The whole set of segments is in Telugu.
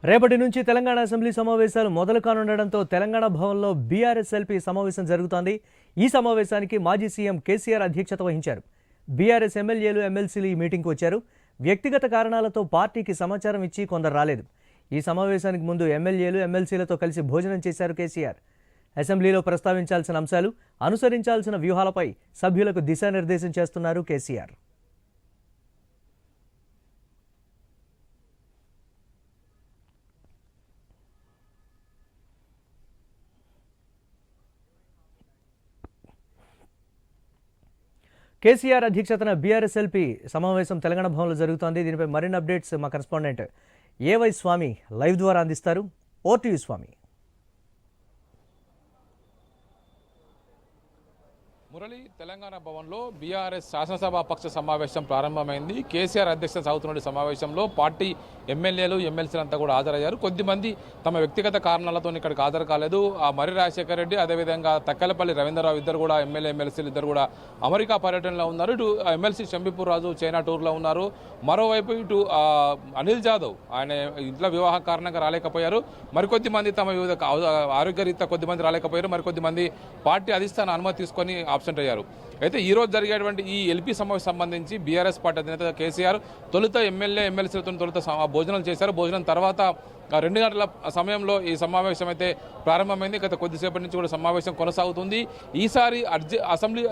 రేపటి నుంచి తెలంగాణ అసెంబ్లీ సమావేశాలు మొదలు కానుండడంతో తెలంగాణ భవన్లో బీఆర్ఎస్-ఎల్పీ సమావేశం జరుగుతోంది. ఈ సమావేశానికి మాజీ సీఎం కేసీఆర్ అధ్యక్షత వహించారు. బీఆర్ఎస్ ఎమ్మెల్యేలు, ఎమ్మెల్సీలు ఈ మీటింగ్కు వచ్చారు. వ్యక్తిగత కారణాలతో పార్టీకి సమాచారం ఇచ్చి కొందరు రాలేదు. ఈ సమావేశానికి ముందు ఎమ్మెల్యేలు, ఎమ్మెల్సీలతో కలిసి భోజనం చేశారు కేసీఆర్. అసెంబ్లీలో ప్రస్తావించాల్సిన అంశాలు, అనుసరించాల్సిన వ్యూహాలపై సభ్యులకు దిశానిర్దేశం చేస్తున్నారు కేసీఆర్. కేసీఆర్ అధ్యక్షతన బీఆర్ఎస్-ఎల్పీ సమావేశం తెలంగాణ భవన్లో జరుగుతోంది. దీనిపై మరిన్ని అప్డేట్స్ మా కరెస్పాండెంట్ ఏవై స్వామి లైవ్ ద్వారా అందిస్తారు. ఓవర్ టు యు స్వామి. మురళి, తెలంగాణ భవన్లో బీఆర్ఎస్ శాసనసభ పక్ష సమావేశం ప్రారంభమైంది. కేసీఆర్ అధ్యక్షత సాగుతున్న సమావేశంలో పార్టీ ఎమ్మెల్యేలు, ఎమ్మెల్సీలంతా కూడా హాజరయ్యారు. కొద్దిమంది తమ వ్యక్తిగత కారణాలతో ఇక్కడికి హాజరు కాలేదు. మర్రి రాజశేఖర రెడ్డి, అదేవిధంగా తక్కలపల్లి రవీంద్రరావు ఇద్దరు కూడా ఎమ్మెల్సీలు ఇద్దరు కూడా అమెరికా పర్యటనలో ఉన్నారు. ఇటు ఎమ్మెల్సీ షంబీపూర్ రాజు చైనా టూర్లో ఉన్నారు. మరోవైపు ఇటు అనిల్ జాదవ్ ఆయన ఇంట్లో వివాహ కారణంగా రాలేకపోయారు. మరికొద్ది మంది తమ వివిధ ఆరోగ్యరీత్యా కొద్దిమంది రాలేకపోయారు. మరికొద్ది మంది పార్టీ అధిష్టాన అనుమతి తీసుకొని ఆబ్సెంట్ అయ్యారు. అయితే ఈ రోజు జరిగేటువంటి ఈ ఎల్పీ సమావేశం సంబంధించి బీఆర్ఎస్ పార్టీ అధినేత కేసీఆర్ తొలుత ఎమ్మెల్యే, ఎమ్మెల్సీలతో తొలుత భోజనాలు చేశారు. భోజనం తర్వాత 2 గంటల సమయంలో ఈ సమావేశం అయితే ప్రారంభమైంది. గత కొద్దిసేపటి నుంచి కూడా సమావేశం కొనసాగుతుంది. ఈసారి అసెంబ్లీ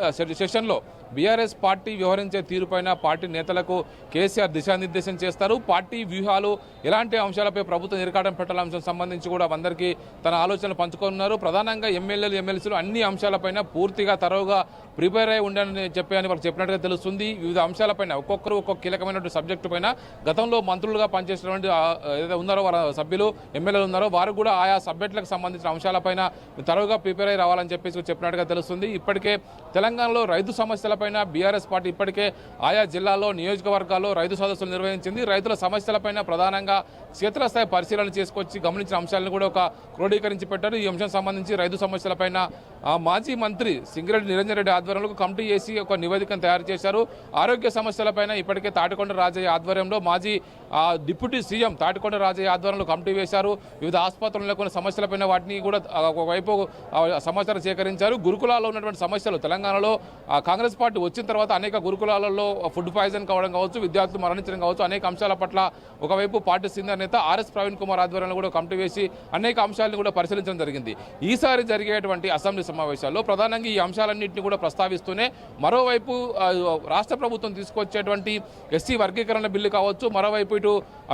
సెషన్లో బీఆర్ఎస్ పార్టీ వ్యవహరించే తీరుపైన పార్టీ నేతలకు కేసీఆర్ దిశానిర్దేశం చేస్తారు. పార్టీ వ్యూహాలు ఎలాంటి అంశాలపై ప్రభుత్వం ఇరకాటం పెట్టాల అంశం సంబంధించి కూడా అందరికీ తన ఆలోచనలు పంచుకున్నారు. ప్రధానంగా ఎమ్మెల్యేలు, ఎమ్మెల్సీలు అన్ని అంశాలపైన పూర్తిగా తరోగా ప్రిపేర్ అయి ఉండని చెప్పని వాళ్ళు చెప్పినట్టుగా తెలుస్తుంది. వివిధ అంశాలపైన ఒక్కొక్కరు ఒక్కొక్క కీలకమైనటువంటి సబ్జెక్టు పైన గతంలో మంత్రులుగా పనిచేసినటువంటి ఏదైతే ఉన్నారో వారు సభ్యులు, ఎమ్మెల్యేలు ఉన్నారో వారు కూడా ఆయా సబ్జెక్టులకు సంబంధించిన అంశాలపైన తరోగా ప్రిపేర్ అయి రావాలని చెప్పేసి చెప్పినట్టుగా తెలుస్తుంది. ఇప్పటికే తెలంగాణలో రైతు సమస్యలపైన బీఆర్ఎస్ పార్టీ ఇప్పటికే ఆయా జిల్లాల్లో, నియోజకవర్గాల్లో రైతు సదస్సులు నిర్వహించింది. రైతుల సమస్యలపైన ప్రధానంగా క్షేత్రస్థాయి పరిశీలన చేసుకొచ్చి గమనించిన అంశాలను కూడా క్రోడీకరించి పెట్టారు. ఈ అంశం సంబంధించి రైతు సమస్యలపైన మాజీ మంత్రి సింగిరెడ్డి నిరంజన్ రెడ్డి ఆధ్వర్యంలో కమిటీ చేసి ఒక నివేదికను తయారు చేశారు. ఆరోగ్య సమస్యలపైన ఇప్పటికే తాటికొండ రాజయ్య ఆధ్వర్యంలో మాజీ డిప్యూటీ సీఎం తాటికొండ రాజయ్య ఆధ్వర్యంలో కమిటీ వేశారు. వివిధ ఆసుపత్రుల్లో కొన్ని సమస్యలపైన వాటిని కూడా ఒకవైపు సమాచారం సేకరించారు. గురుకులాల్లో ఉన్నటువంటి సమస్యలు తెలంగాణలో కాంగ్రెస్ పార్టీ వచ్చిన తర్వాత అనేక గురుకులాలలో ఫుడ్ పాయిజన్ కావడం కావచ్చు, విద్యార్థులు మరణించడం కావచ్చు, అనేక అంశాల పట్ల ఒకవైపు పార్టీ సీనియర్ నేత ఆర్ఎస్ ప్రవీణ్ కుమార్ ఆధ్వర్యంలో కూడా కమిటీ వేసి అనేక అంశాలను కూడా పరిశీలించడం జరిగింది. ఈసారి జరిగేటువంటి అసెంబ్లీ సమావేశాల్లో ప్రధానంగా ఈ అంశాలన్నింటినీ కూడా ప్రస్తావిస్తూనే మరోవైపు రాష్ట్ర ప్రభుత్వం తీసుకొచ్చేటువంటి ఎస్సీ వర్గీకరణ బిల్లు కావచ్చు, మరోవైపు ఇటు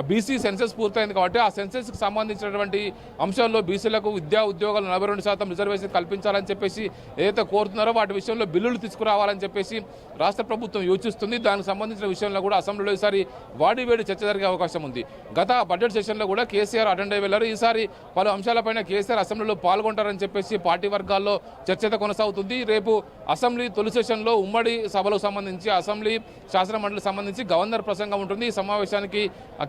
బీసీ సెన్సెస్ పూర్తయింది కాబట్టి ఆ సెన్సెస్కి సంబంధించినటువంటి అంశాల్లో బీసీలకు విద్యా ఉద్యోగాలు 42% రిజర్వేషన్ కల్పించాలని చెప్పేసి ఏదైతే కోరుతున్నారో వాటి విషయంలో బిల్లులు తీసుకురావాలని చెప్పేసి రాష్ట్ర ప్రభుత్వం యోచిస్తుంది. దానికి సంబంధించిన విషయంలో కూడా అసెంబ్లీలో ఈసారి వాడివేడి చర్చ జరిగే అవకాశం ఉంది. గత బడ్జెట్ సెషన్లో కూడా కేసీఆర్ అటెండ్ అయి వెళ్లారు. ఈసారి పలు అంశాలపైన కేసీఆర్ అసెంబ్లీలో పాల్గొంటారని చెప్పేసి పార్టీ వర్గాల్లో చర్చ కొనసాగుతుంది. రేపు అసెంబ్లీ తొలి సెషన్లో ఉమ్మడి సభలకు సంబంధించి, అసెంబ్లీ శాసన మండలికి సంబంధించి గవర్నర్ ప్రసంగం ఉంటుంది. ఈ సమావేశానికి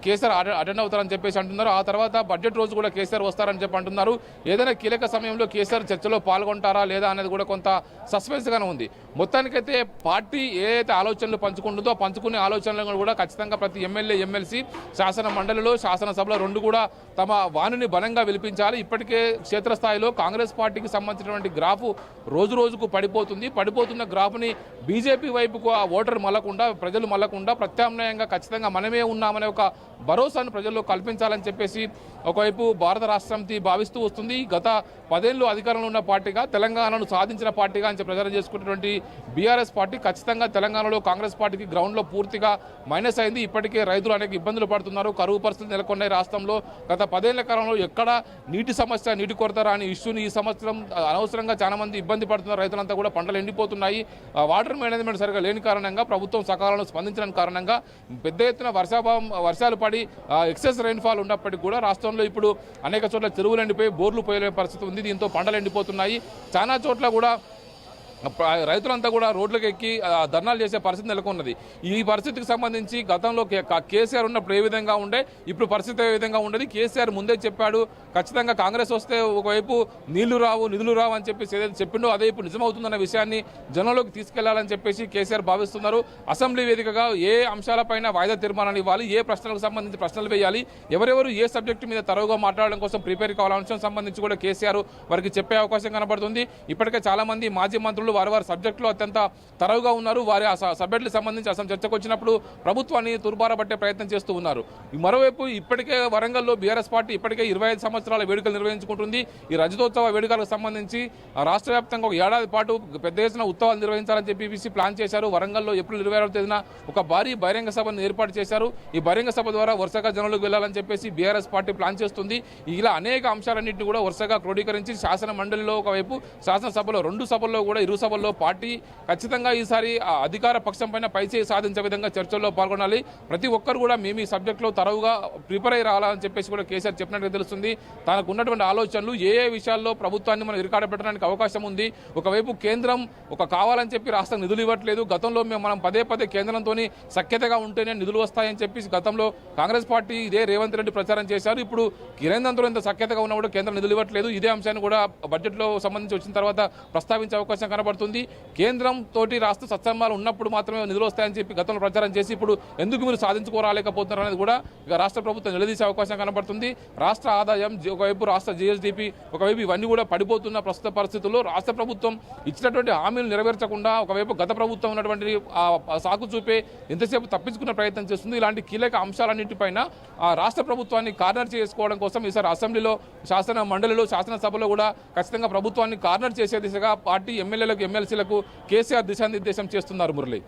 కేసీఆర్ అటెండ్ అవుతారని చెప్పేసి అంటున్నారు. ఆ తర్వాత బడ్జెట్ రోజు కూడా కేసీఆర్ వస్తారని చెప్పి అంటున్నారు. ఏదైనా కీలక సమయంలో కేసీఆర్ చర్చలో పాల్గొంటారా లేదా అనేది కూడా కొంత సస్పెన్స్గానే ఉంది. మొత్తానికైతే పార్టీ ఏదైతే ఆలోచనలు పంచుకుంటుందో పంచుకునే ఆలోచనలు కూడా ఖచ్చితంగా ప్రతి ఎమ్మెల్యే, ఎమ్మెల్సీ శాసన మండలిలో, శాసనసభలో రెండు కూడా తమ వాణిని బలంగా విలిపించాలి. ఇప్పటికే క్షేత్రస్థాయిలో కాంగ్రెస్ పార్టీకి సంబంధించినటువంటి గ్రాఫ్ రోజు రోజుకు పడిపోతున్న గ్రాఫ్ని బీజేపీ వైపుకు ఆ ఓటరు మళ్ళకుండా, ప్రజలు మళ్ళకుండా ప్రత్యామ్నాయంగా ఖచ్చితంగా మనమే ఉన్నామనే ఒక భరోసాను ప్రజల్లో కల్పించాలని చెప్పేసి ఒకవైపు భారత రాష్ట్ర సమితి భావిస్తూ వస్తుంది. గత 10 ఏళ్ళు అధికారంలో ఉన్న పార్టీగా, తెలంగాణను సాధించిన పార్టీగా అని ప్రచారం చేసుకున్నటువంటి బీఆర్ఎస్ పార్టీ ఖచ్చితంగా తెలంగాణలో కాంగ్రెస్ పార్టీకి గ్రౌండ్లో పూర్తిగా మైనస్ అయింది. ఇప్పటికే రైతులు అనేక ఇబ్బందులు పడుతున్నారు. కరువు పరిస్థితులు నెలకొన్నాయి రాష్ట్రంలో. గత 10 ఏళ్ల కాలంలో ఎక్కడ నీటి సమస్య, నీటి కొరత రాని ఇష్యూని ఈ సంవత్సరం అనవసరంగా చాలా మంది ఇబ్బంది పడుతున్నారు. రైతులంతా కూడా పంటలు ఎండిపోతున్నాయి. వాటర్ మేనేజ్మెంట్ సరిగా లేని కారణంగా, ప్రభుత్వం సకాలంలో స్పందించడానికి కారణంగా పెద్ద ఎత్తున వర్షాలు పడి ఎక్సెస్ రైన్ఫాల్ ఉన్నప్పటికీ కూడా రాష్ట్రంలో ఇప్పుడు అనేక చోట్ల చెరువులు ఎండిపోయి బోర్లు పోయలేని పరిస్థితి ఉంది. దీంతో పంటలు ఎండిపోతున్నాయి. చాలా చోట్ల కూడా రైతులంతా కూడా రోడ్లకు ఎక్కి ధర్నాలు చేసే పరిస్థితి నెలకొన్నది. ఈ పరిస్థితికి సంబంధించి గతంలో కేసీఆర్ ఉన్నప్పుడు ఏ విధంగా ఉండే, ఇప్పుడు పరిస్థితి ఏ విధంగా ఉండేది. కేసీఆర్ ముందే చెప్పాడు, ఖచ్చితంగా కాంగ్రెస్ వస్తే ఒకవైపు నీళ్లు రావు నిధులు రావు అని చెప్పేసి ఏదైతే చెప్పిండో అదే ఇప్పుడు నిజమవుతుందన్న విషయాన్ని జనంలోకి తీసుకెళ్లాలని చెప్పేసి కేసీఆర్ భావిస్తున్నారు. అసెంబ్లీ వేదికగా ఏ అంశాలపైన వాయిదా తీర్మానాలు ఇవ్వాలి, ఏ ప్రశ్నలకు సంబంధించి ప్రశ్నలు వేయాలి, ఎవరెవరు ఏ సబ్జెక్టు మీద తరువుగా మాట్లాడడం కోసం ప్రిపేర్ కావాలనే అంశం సంబంధించి కూడా కేసీఆర్ వారికి చెప్పే అవకాశం కనబడుతుంది. ఇప్పటికే చాలా మంది మాజీ మంత్రులు వారి సబ్జెక్టులో అత్యంత తరవుగా ఉన్నారు. వారి ఆ సబ్జెక్టులకు సంబంధించి అసలు చర్చకు వచ్చినప్పుడు ప్రభుత్వాన్ని తుర్బారబట్టే ప్రయత్నం చేస్తూ ఉన్నారు. మరోవైపు ఇప్పటికే వరంగల్లో బీఆర్ఎస్ పార్టీ ఇప్పటికే 25 సంవత్సరాల వేడుకలు నిర్వహించుకుంటుంది. ఈ రజతోత్సవ వేడుకలకు సంబంధించి రాష్ట్ర వ్యాప్తంగా ఒక ఏడాది పాటు పెద్ద ఎత్తున ఉత్సవాలు నిర్వహించాలని చెప్పి ప్లాన్ చేశారు. వరంగల్లో ఏప్రిల్ 26వ తేదీన ఒక భారీ బహిరంగ సభను ఏర్పాటు చేశారు. ఈ బహిరంగ సభ ద్వారా వరుసగా జనంలోకి వెళ్లాలని చెప్పేసి బీఆర్ఎస్ పార్టీ ప్లాన్ చేస్తుంది. ఇలా అనేక అంశాలన్నింటినీ కూడా వరుసగా క్రోడీకరించి శాసన మండలిలో ఒకవైపు, శాసనసభలో 2 సభల్లో కూడా ఇరు సభల్లో పార్టీ ఖచ్చితంగా ఈసారి అధికార పక్షం పైన పైచేయి సాధించే విధంగా చర్చల్లో పాల్గొనాలి. ప్రతి ఒక్కరు కూడా మీ సబ్జెక్టులో తరవుగా ప్రిపేర్ అయ్యి రావాలని చెప్పేసి కూడా కేసీఆర్ చెప్పినట్టుగా తెలుస్తుంది. తనకు ఉన్నటువంటి ఆలోచనలు ఏ విషయాల్లో ప్రభుత్వాన్ని మనం ఇరుకాడ పెట్టడానికి అవకాశం ఉంది. ఒకవైపు కేంద్రం కావాలని చెప్పి రాష్ట్రం నిధులు ఇవ్వట్లేదు. గతంలో మనం పదే కేంద్రంతో సఖ్యతగా ఉంటేనే నిధులు వస్తాయని చెప్పి గతంలో కాంగ్రెస్ పార్టీ ఇదే రేవంత్ రెడ్డి ప్రచారం చేశారు. ఇప్పుడు కేంద్రంతో ఇంత సఖ్యతగా ఉన్నప్పుడు కేంద్రం నిధులు ఇవ్వట్లేదు. ఇదే అంశాన్ని కూడా బడ్జెట్లో సంబంధించి వచ్చిన తర్వాత ప్రస్తావించే అవకాశం కనబడుతుంది. కేంద్రం తోటి రాష్ట్ర సత్సంబాలు ఉన్నప్పుడు మాత్రమే నిధులు వస్తాయని చెప్పి గతంలో ప్రచారం చేసి ఇప్పుడు ఎందుకు మీరు సాధించుకోరాలేకపోతున్నారు అనేది కూడా ఇక రాష్ట్ర ప్రభుత్వం నిలదీసే అవకాశం కనబడుతుంది. రాష్ట్ర ఆదాయం ఒకవైపు, రాష్ట్ర జీఎస్డీపీ ఒకవైపు, ఇవన్నీ కూడా పడిపోతున్న ప్రస్తుత పరిస్థితుల్లో రాష్ట్ర ప్రభుత్వం ఇచ్చినటువంటి హామీలు నెరవేర్చకుండా ఒకవైపు గత ప్రభుత్వం ఉన్నటువంటి సాకు చూపే ఎంతసేపు తప్పించుకునే ప్రయత్నం చేస్తుంది. ఇలాంటి కీలక అంశాలన్నింటిపైన రాష్ట్ర ప్రభుత్వాన్ని కార్నర్ చేసుకోవడం కోసం ఈసారి అసెంబ్లీలో, శాసన మండలిలో, శాసనసభలో కూడా ఖచ్చితంగా ప్రభుత్వాన్ని కార్నర్ చేసే దిశగా పార్టీ ఎమ్మెల్యేలకు, ఎమ్మెల్సీలకు కేసీఆర్ దిశానిర్దేశం చేస్తున్నారు. మురళి.